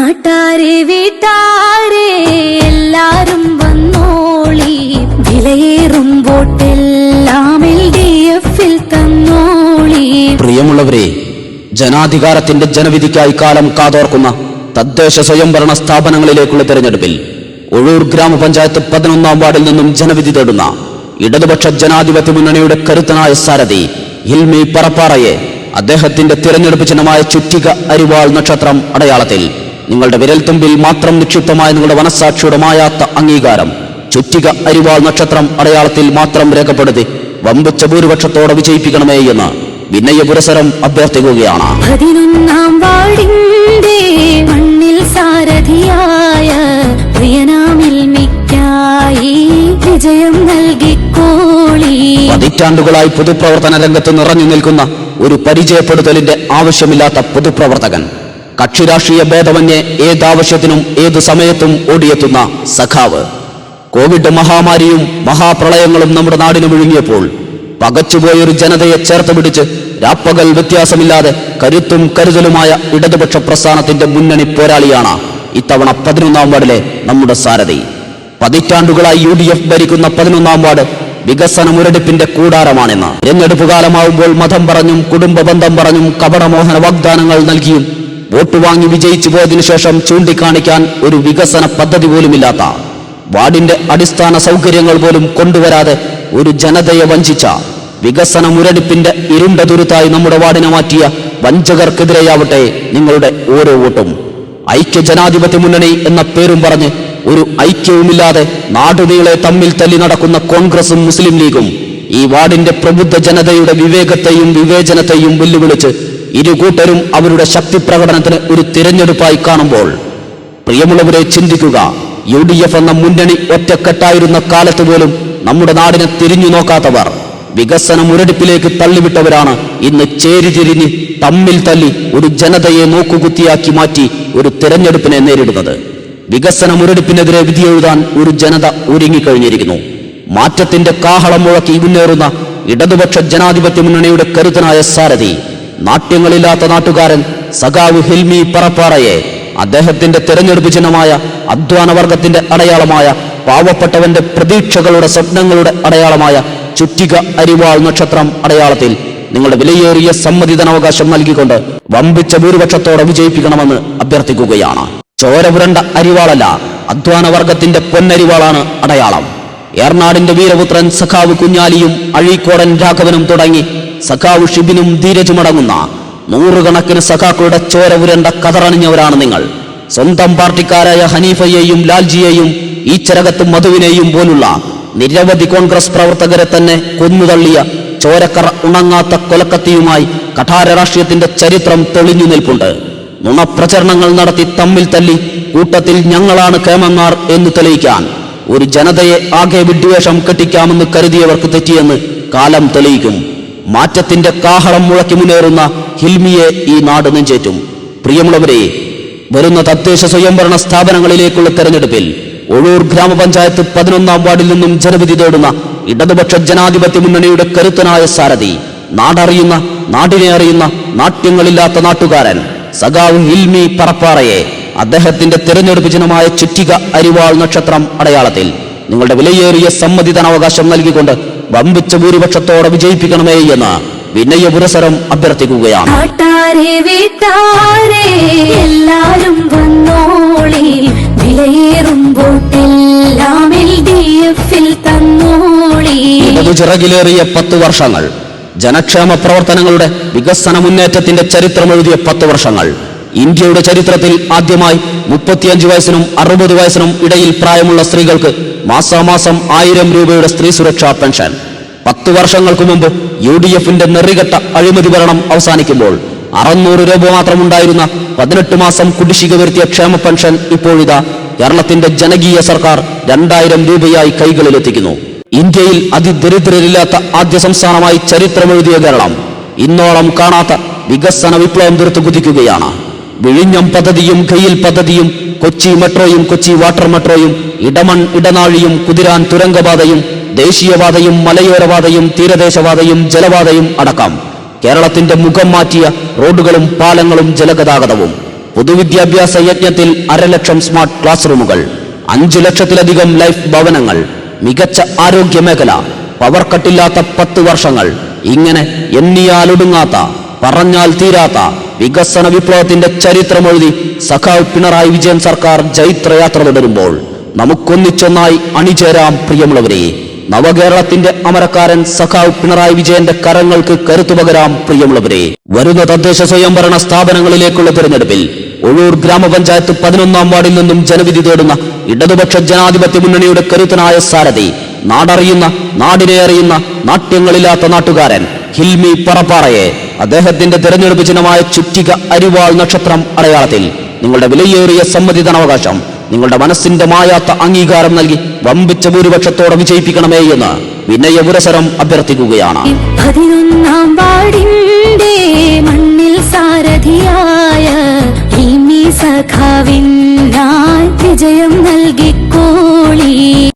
നാട്ടാരെ വീട്ടാരെ എല്ലാരും വന്നോളി, വിലയേറും വോട്ടെല്ലാം LDF-ൽ തന്നോളി. പ്രിയമുള്ളവരെ, ജനാധികാരത്തിന്റെ ജനവിധിക്കായി കാലം കാതോർക്കുന്ന തദ്ദേശ സ്വയംഭരണ സ്ഥാപനങ്ങളിലേക്കുള്ള തെരഞ്ഞെടുപ്പിൽ ഒഴൂർ ഗ്രാമപഞ്ചായത്ത് 11-ാം വാർഡിൽ നിന്നും ജനവിധി തേടുന്ന ഇടതുപക്ഷ ജനാധിപത്യ മുന്നണിയുടെ കരുത്തനായ സാരഥി ഹിൽമി പറപ്പാറയെ അദ്ദേഹത്തിന്റെ തിരഞ്ഞെടുപ്പ് ചിഹ്നമായ ചുറ്റിക അരിവാൾ നക്ഷത്രം അടയാളത്തിൽ നിങ്ങളുടെ വിരൽത്തുമ്പിൽ മാത്രം നിക്ഷിപ്തമായ നിങ്ങളുടെ മനസ്സാക്ഷിയുടെ മായാത്ത അംഗീകാരം ചുറ്റിക അരിവാൾ നക്ഷത്രം അടയാളത്തിൽ മാത്രം രേഖപ്പെടുത്തി വമ്പിച്ച ഭൂരിപക്ഷത്തോടെ വിജയിപ്പിക്കണമേ എന്ന് വിനയപുരസരം അഭ്യർത്ഥിക്കുകയാണ്. 11-ാം വാർഡിന്റെ മണ്ണിൽ സാരഥിയായ പ്രിയനാമിൽമിക്കായി വിജയം നൽകിക്കോളി. പതിറ്റാണ്ടുകളായി പൊതുപ്രവർത്തന രംഗത്ത് നിറഞ്ഞു നിൽക്കുന്ന ഒരു പരിചയപ്പെടുത്തലിന്റെ ആവശ്യമില്ലാത്ത പൊതുപ്രവർത്തകൻ, കക്ഷിരാഷ്ട്രീയ ഭേദമന്യേ ഏതാവശ്യത്തിനും ഏതു സമയത്തും ഓടിയെത്തുന്ന സഖാവ്. കോവിഡ് മഹാമാരിയും മഹാപ്രളയങ്ങളും നമ്മുടെ നാടിന് വിഴുങ്ങിയപ്പോൾ പകച്ചുപോയൊരു ജനതയെ ചേർത്ത് പിടിച്ച് രാപ്പകൽ വ്യത്യാസമില്ലാതെ കരുത്തും കരുതലുമായ ഇടതുപക്ഷ പ്രസ്ഥാനത്തിന്റെ മുന്നണി പോരാളിയാണ് ഇത്തവണ 11-ാം വാർഡിലെ നമ്മുടെ സാരഥി. പതിറ്റാണ്ടുകളായി UDF ഭരിക്കുന്ന 11-ാം വാർഡ് വികസന മുരടിപ്പിന്റെ കൂടാരമാണെന്ന്. തെരഞ്ഞെടുപ്പ് കാലമാവുമ്പോൾ മതം പറഞ്ഞും കുടുംബ ബന്ധം പറഞ്ഞും കപടമോഹന വാഗ്ദാനങ്ങൾ നൽകിയും വോട്ട് വാങ്ങി വിജയിച്ചു പോയതിനു ശേഷം ചൂണ്ടിക്കാണിക്കാൻ ഒരു വികസന പദ്ധതി പോലുമില്ലാത്ത, വാർഡിന്റെ അടിസ്ഥാന സൗകര്യങ്ങൾ പോലും കൊണ്ടുവരാതെ ഒരു ജനതയെ വഞ്ചിച്ച, വികസന മുരടിപ്പിന്റെ ഇരുണ്ട തുരുത്തായി നമ്മുടെ വാർഡിനെ മാറ്റിയ വഞ്ചകർക്കെതിരെയാവട്ടെ നിങ്ങളുടെ ഓരോ വോട്ടും. ഐക്യ ജനാധിപത്യ മുന്നണി എന്ന പേരും പറഞ്ഞ് ഒരു ഐക്യവുമില്ലാതെ നാടുനീളെ തമ്മിൽ തല്ലി നടക്കുന്ന കോൺഗ്രസും മുസ്ലിം ലീഗും ഈ വാർഡിന്റെ പ്രബുദ്ധ ജനതയുടെ വിവേകത്തെയും വിവേചനത്തെയും വെല്ലുവിളിച്ച് ഇരുകൂട്ടരും അവരുടെ ശക്തി പ്രകടനത്തിന് ഒരു തിരഞ്ഞെടുപ്പായി കാണുമ്പോൾ, പ്രിയമുള്ളവരെ ചിന്തിക്കുക. UDF എന്ന മുന്നണി ഒറ്റക്കെട്ടായിരുന്ന കാലത്ത് പോലും നമ്മുടെ നാടിനെ തിരിഞ്ഞു നോക്കാത്തവർ, വികസന മുരടിപ്പിലേക്ക് തള്ളിവിട്ടവരാണ് ഇന്ന് ചേരിതിരിഞ്ഞ് തമ്മിൽ തല്ലി ഒരു ജനതയെ നോക്കുകുത്തിയാക്കി മാറ്റി ഒരു തിരഞ്ഞെടുപ്പിനെ നേരിടുന്നത്. വികസന മുരടിപ്പിനെതിരെ വിധിയെഴുതാൻ ഒരു ജനത ഒരുങ്ങിക്കഴിഞ്ഞിരിക്കുന്നു. മാറ്റത്തിന്റെ കാഹളം മുഴക്കി മുന്നേറുന്ന ഇടതുപക്ഷ ജനാധിപത്യ മുന്നണിയുടെ കരുത്തനായ സാരഥി, നാട്യങ്ങളില്ലാത്ത നാട്ടുകാരൻ സഖാവ് ഹിൽമി പറപ്പാറയെ അദ്ദേഹത്തിന്റെ തെരഞ്ഞെടുപ്പ് ചിഹ്നമായ അധ്വാനവർഗത്തിന്റെ അടയാളമായ, പാവപ്പെട്ടവന്റെ പ്രതീക്ഷകളുടെ സ്വപ്നങ്ങളുടെ അടയാളമായ ചുറ്റിക അരിവാൾ നക്ഷത്രം അടയാളത്തിൽ നിങ്ങളുടെ വിലയേറിയ സമ്മതിദാനാവകാശം നൽകിക്കൊണ്ട് വമ്പിച്ച ഭൂരിപക്ഷത്തോടെ വിജയിപ്പിക്കണമെന്ന് അഭ്യർത്ഥിക്കുകയാണ്. ചോര പുരണ്ട അരിവാളല്ല, അധ്വാനവർഗത്തിന്റെ പൊന്നരിവാളാണ് അടയാളം. ഏർനാടിന്റെ വീരപുത്രൻ സഖാവ് കുഞ്ഞാലിയും അഴീക്കോടൻ രാഘവനും തുടങ്ങി സഖാവ് ഷിബിനും ധീരജുമടങ്ങുന്ന നൂറുകണക്കിന് സഖാക്കളുടെ ചോര പുരണ്ട കതറണിഞ്ഞവരാണ് നിങ്ങൾ. സ്വന്തം പാർട്ടിക്കാരായ ഹനീഫയെയും ലാൽജിയെയും ഈച്ചരകത്തും മധുവിനെയും പോലുള്ള നിരവധി കോൺഗ്രസ് പ്രവർത്തകരെ തന്നെ കൊന്നുതള്ളിയ ചോരക്കറ ഉണങ്ങാത്ത കൊലക്കത്തിയുമായി കഠാര രാഷ്ട്രീയത്തിന്റെ ചരിത്രം തെളിഞ്ഞു നിൽപ്പുണ്ട്. നുണപ്രചരണങ്ങൾ നടത്തി തമ്മിൽ തല്ലി കൂട്ടത്തിൽ ഞങ്ങളാണ് കേമന്മാർ എന്ന് തെളിയിക്കാൻ ഒരു ജനതയെ ആകെ വിഡ്വേഷം കെട്ടിക്കാമെന്ന് കരുതിയവർക്ക് തെറ്റിയെന്ന് കാലം തെളിയിക്കും. മാറ്റത്തിന്റെ കാഹളം മുഴക്കി മുന്നേറുന്ന ഹിൽമിയെ ഈ നാട് നെഞ്ചേറ്റും. പ്രിയമുള്ളവരെ, വരുന്ന തദ്ദേശ സ്വയംഭരണ സ്ഥാപനങ്ങളിലേക്കുള്ള തെരഞ്ഞെടുപ്പിൽ ഒഴൂർ ഗ്രാമപഞ്ചായത്ത് 11-ാം വാർഡിൽ നിന്നും ജനവിധി തേടുന്ന ഇടതുപക്ഷ ജനാധിപത്യ മുന്നണിയുടെ കരുത്തനായ സാരഥി, നാടറിയുന്ന, നാടിനെ അറിയുന്ന, നാട്യങ്ങളില്ലാത്ത നാട്ടുകാരൻ സഖാവ് ഹിൽമി പറപ്പാറയെ അദ്ദേഹത്തിന്റെ തെരഞ്ഞെടുപ്പ് ചിഹ്നമായ ചുറ്റിക അരിവാൾ നക്ഷത്രം അടയാളത്തിൽ നിങ്ങളുടെ വിലയേറിയ സമ്മതിദാനാവകാശം നൽകിക്കൊണ്ട് വമ്പിച്ച ഭൂരിപക്ഷത്തോടെ വിജയിപ്പിക്കണമേ എന്ന് വിനയപുരസരം അഭ്യർത്ഥിക്കുകയാണ്. എല്ലാരും വന്നോളി, വിലയേറും വോട്ടെല്ലാം LDF-ൽ തന്നോളി. ചിറകിലേറിയ 10 വർഷങ്ങൾ, ജനക്ഷേമ പ്രവർത്തനങ്ങളുടെ വികസന മുന്നേറ്റത്തിന്റെ ചരിത്രമെഴുതിയ 10 വർഷങ്ങൾ. ഇന്ത്യയുടെ ചരിത്രത്തിൽ ആദ്യമായി 35 വയസ്സിനും 60 വയസ്സിനും ഇടയിൽ പ്രായമുള്ള സ്ത്രീകൾക്ക് മാസാമാസം 1000 രൂപയുടെ സ്ത്രീ സുരക്ഷാ പെൻഷൻ. 10 വർഷങ്ങൾക്ക് മുമ്പ് UDF-ന്റെ നെറികെട്ട അഴിമതി ഭരണം അവസാനിക്കുമ്പോൾ 600 രൂപ മാത്രമുണ്ടായിരുന്ന 18 മാസം കുടിശ്ശിക വരുത്തിയ ക്ഷേമ പെൻഷൻ ഇപ്പോഴിതാ കേരളത്തിന്റെ ജനകീയ സർക്കാർ 2000 രൂപയായി കൈകളിലെത്തിക്കുന്നു. ഇന്ത്യയിൽ അതിദരിദ്രരില്ലാത്ത ആദ്യ സംസ്ഥാനമായി ചരിത്രമെഴുതിയ കേരളം ഇന്നോളം കാണാത്ത വികസന വിപ്ലവം തീർത്തു കുതിക്കുകയാണ്. വിഴിഞ്ഞം പദ്ധതിയും ഖെയിൽ പദ്ധതിയും കൊച്ചി മെട്രോയും കൊച്ചി വാട്ടർ മെട്രോയും ഇടമൺ ഇടനാഴിയും കുതിരാൻ തുരങ്കപാതയും ദേശീയപാതയും മലയോരപാതയും തീരദേശപാതയും ജലപാതയും അടക്കം കേരളത്തിന്റെ മുഖം മാറ്റിയ റോഡുകളും പാലങ്ങളും ജലഗതാഗതവും പൊതുവിദ്യാഭ്യാസ യജ്ഞത്തിൽ 1.5 ലക്ഷം സ്മാർട്ട് ക്ലാസ് റൂമുകൾ, 5 ലക്ഷത്തിലധികം ലൈഫ് ഭവനങ്ങൾ, മികച്ച ആരോഗ്യ മേഖല, പവർ കട്ടില്ലാത്ത 10 വർഷങ്ങൾ, ഇങ്ങനെ എണ്ണിയാലൊടുങ്ങാത്ത, പറഞ്ഞാൽ തീരാത്ത വികസന വിപ്ലവത്തിന്റെ ചരിത്രമൊഴുതി സഖാവ് പിണറായി വിജയൻ സർക്കാർ ജൈത്രയാത്ര തുടരുമ്പോൾ നമുക്കൊന്നിച്ചൊന്നായി അണിചേരാം പ്രിയമുള്ളവരെ. നവകേരളത്തിന്റെ അമരക്കാരൻ സഖാവ് പിണറായി വിജയന്റെ കരങ്ങൾക്ക് കരുത്തുപകരാം പ്രിയമുള്ളവരെ. വരുന്ന തദ്ദേശ സ്വയംഭരണ സ്ഥാപനങ്ങളിലേക്കുള്ള തിരഞ്ഞെടുപ്പിൽ ഒഴൂർ ഗ്രാമപഞ്ചായത്ത് 11-ാം വാർഡിൽ നിന്നും ജനവിധി തേടുന്ന ഇടതുപക്ഷ ജനാധിപത്യ മുന്നണിയുടെ കരുത്തനായ സാരഥി, നാടറിയുന്ന, നാടിനെ അറിയുന്ന, നാട്യങ്ങളില്ലാത്ത നാട്ടുകാരൻ ഹിൽമി പറപ്പാറയെ അദ്ദേഹത്തിന്റെ തിരഞ്ഞെടുപ്പ് ചിഹ്നമായ ചുറ്റിക അരിവാൾ നക്ഷത്രം അടയാളത്തിൽ നിങ്ങളുടെ വിലയേറിയ സമ്മതിദാനാവകാശം നിങ്ങളുടെ മനസ്സിന്റെ മായാത്ത അംഗീകാരം നൽകി വമ്പിച്ച ഭൂരിപക്ഷത്തോടെ വിജയിപ്പിക്കണമേ എന്ന് വിനയപുരസരം അഭ്യർത്ഥിക്കുകയാണ്. 11-ാം വാർഡിന്റെ മണ്ണിൽ സാരഥിയായ ഹിൽമി സഖാവിനായി വിജയം നൽകി